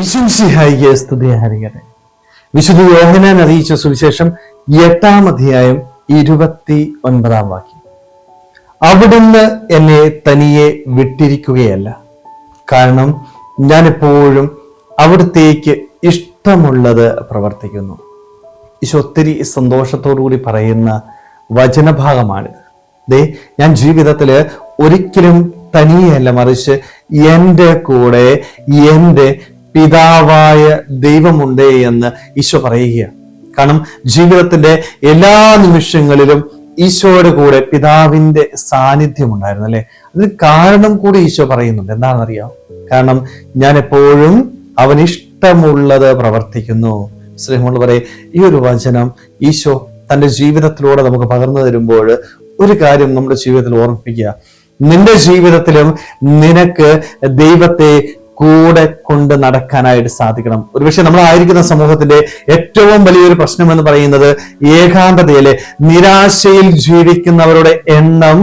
ഈശോമിശിഹായിക്ക് സ്തുതിയായിരിക്കട്ടെ. വിശുദ്ധ യോഹന്നാൻ അറിയിച്ച സുവിശേഷം 8-ാം അധ്യായം 29-ാം വാക്യം. അവിടുന്ന് എന്നെ തനിയെ വിട്ടിരിക്കുകയല്ല, കാരണം ഞാൻ എപ്പോഴും അവിടുത്തേക്ക് ഇഷ്ടമുള്ളത് പ്രവർത്തിക്കുന്നു. ഈശോ ഒത്തിരി സന്തോഷത്തോടുകൂടി പറയുന്ന വചനഭാഗമാണിത്. ഞാൻ ജീവിതത്തില് ഒരിക്കലും തനിയല്ല, മറിച്ച് എൻ്റെ കൂടെ എൻ്റെ പിതാവായ ദൈവമുണ്ട് എന്ന് ഈശോ പറയുകയാണ്. കാരണം ജീവിതത്തിന്റെ എല്ലാ നിമിഷങ്ങളിലും ഈശോയുടെ കൂടെ പിതാവിന്റെ സാന്നിധ്യം ഉണ്ടായിരുന്നു അല്ലെ. അതിന് കാരണം കൂടി ഈശോ പറയുന്നുണ്ട്. എന്താണെന്നറിയാം? കാരണം ഞാൻ എപ്പോഴും അവനിഷ്ടമുള്ളത് പ്രവർത്തിക്കുന്നു. സ്നേഹമുള്ളവരെ, ഈ ഒരു വചനം ഈശോ തന്റെ ജീവിതത്തിലൂടെ നമുക്ക് പകർന്നു തരുമ്പോൾ ഒരു കാര്യം നമ്മുടെ ജീവിതത്തിൽ ഓർമ്മിപ്പിക്കുക: നിന്റെ ജീവിതത്തിലും നിനക്ക് ദൈവത്തെ കൂടെ കൊണ്ട് നടക്കാനായിട്ട് സാധിക്കണം. ഒരുപക്ഷെ നമ്മളായിരിക്കുന്ന സമൂഹത്തിന്റെ ഏറ്റവും വലിയൊരു പ്രശ്നം എന്ന് പറയുന്നത് ഏകാന്തതയിലെ നിരാശയിൽ ജീവിക്കുന്നവരുടെ എണ്ണം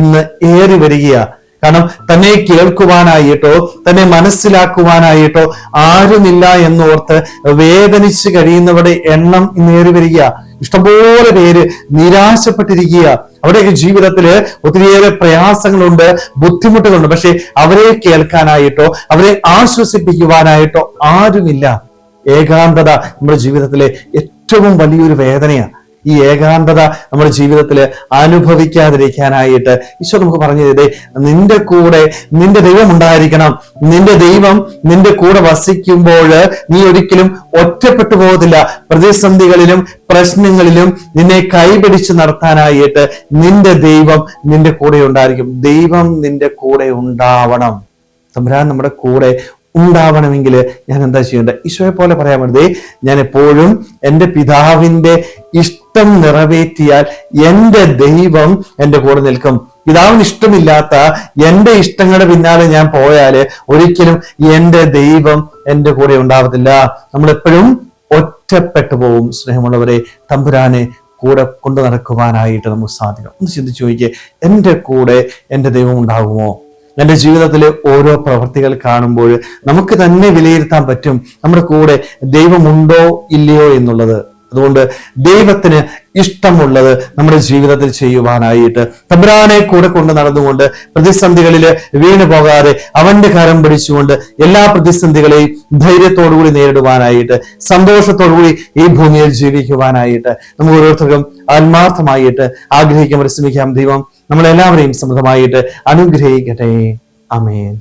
ഇന്ന് ഏറി വരികയാണ്. കാരണം തന്നെ കേൾക്കുവാനായിട്ടോ തന്നെ മനസ്സിലാക്കുവാനായിട്ടോ ആരുമില്ല എന്നോർത്ത് വേദനിച്ച് കഴിയുന്നവരുടെ എണ്ണം ഇന്നേറി വരിക. ഇഷ്ടംപോലെ പേര് നിരാശപ്പെട്ടിരിക്കുക. അവരുടെയൊക്കെ ജീവിതത്തില് ഒത്തിരിയേറെ പ്രയാസങ്ങളുണ്ട്, ബുദ്ധിമുട്ടുകളുണ്ട്. പക്ഷെ അവരെ കേൾക്കാനായിട്ടോ അവരെ ആശ്വസിപ്പിക്കുവാനായിട്ടോ ആരുമില്ല. ഏകാന്തത നമ്മുടെ ജീവിതത്തിലെ ഏറ്റവും വലിയൊരു വേദനയാണ്. ഈ ഏകാന്തത നമ്മുടെ ജീവിതത്തിൽ അനുഭവിക്കാതിരിക്കാനായിട്ട് ഈശോ നമുക്ക് പറഞ്ഞു തരുതേ, നിന്റെ കൂടെ നിന്റെ ദൈവം ഉണ്ടായിരിക്കണം. നിന്റെ ദൈവം നിന്റെ കൂടെ വസിക്കുമ്പോൾ നീ ഒരിക്കലും ഒറ്റപ്പെട്ടു പോകത്തില്ല. പ്രതിസന്ധികളിലും പ്രശ്നങ്ങളിലും നിന്നെ കൈപിടിച്ച് നടത്താനായിട്ട് നിന്റെ ദൈവം നിന്റെ കൂടെ ഉണ്ടായിരിക്കും. ദൈവം നിന്റെ കൂടെ ഉണ്ടാവണം. തമ്പുരാൻ നമ്മുടെ കൂടെ ഉണ്ടാവണമെങ്കിൽ ഞാൻ എന്താ ചെയ്യേണ്ടത്? ഈശോയെ പോലെ പറയാൻ വേണ്ടി ഞാൻ എപ്പോഴും എൻ്റെ പിതാവിന്റെ ഇഷ്ടം നിറവേറ്റിയാൽ എൻ്റെ ദൈവം എൻ്റെ കൂടെ നിൽക്കും. പിതാവിന് ഇഷ്ടമില്ലാത്ത എൻ്റെ ഇഷ്ടങ്ങളുടെ പിന്നാലെ ഞാൻ പോയാല് ഒരിക്കലും എൻ്റെ ദൈവം എൻ്റെ കൂടെ ഉണ്ടാവത്തില്ല. നമ്മളെപ്പോഴും ഒറ്റപ്പെട്ടു പോകും. സ്നേഹമുള്ളവരെ, തമ്പുരാനെ കൂടെ കൊണ്ടു നടക്കുവാനായിട്ട് നമുക്ക് സാധിക്കണം. ഒന്ന് ചിന്തിച്ചു നോക്കിയേ, എൻ്റെ കൂടെ എൻ്റെ ദൈവം ഉണ്ടാകുമോ? എൻ്റെ ജീവിതത്തിലെ ഓരോ പ്രവൃത്തികൾ കാണുമ്പോൾ നമുക്ക് തന്നെ വിലയിരുത്താൻ പറ്റും നമ്മുടെ കൂടെ ദൈവമുണ്ടോ ഇല്ലയോ എന്നുള്ളത്. അതുകൊണ്ട് ദൈവത്തിന് ഇഷ്ടമുള്ളത് നമ്മുടെ ജീവിതത്തിൽ ചെയ്യുവാനായിട്ട് തമ്പുരാനെ കൂടെ കൊണ്ട് നടന്നുകൊണ്ട് പ്രതിസന്ധികളിൽ വീണു പോകാതെ അവന്റെ കരം പിടിച്ചുകൊണ്ട് എല്ലാ പ്രതിസന്ധികളെയും ധൈര്യത്തോടുകൂടി നേരിടുവാനായിട്ട് സന്തോഷത്തോടുകൂടി ഈ ഭൂമിയിൽ ജീവിക്കുവാനായിട്ട് നമുക്ക് ഓരോരുത്തർക്കും ആത്മാർത്ഥമായിട്ട് ആഗ്രഹിക്കാൻ പരിശ്രമിക്കാം. ദൈവം നമ്മളെല്ലാവരെയും സമൃദ്ധമായിട്ട് അനുഗ്രഹിക്കട്ടെ. ആമേൻ.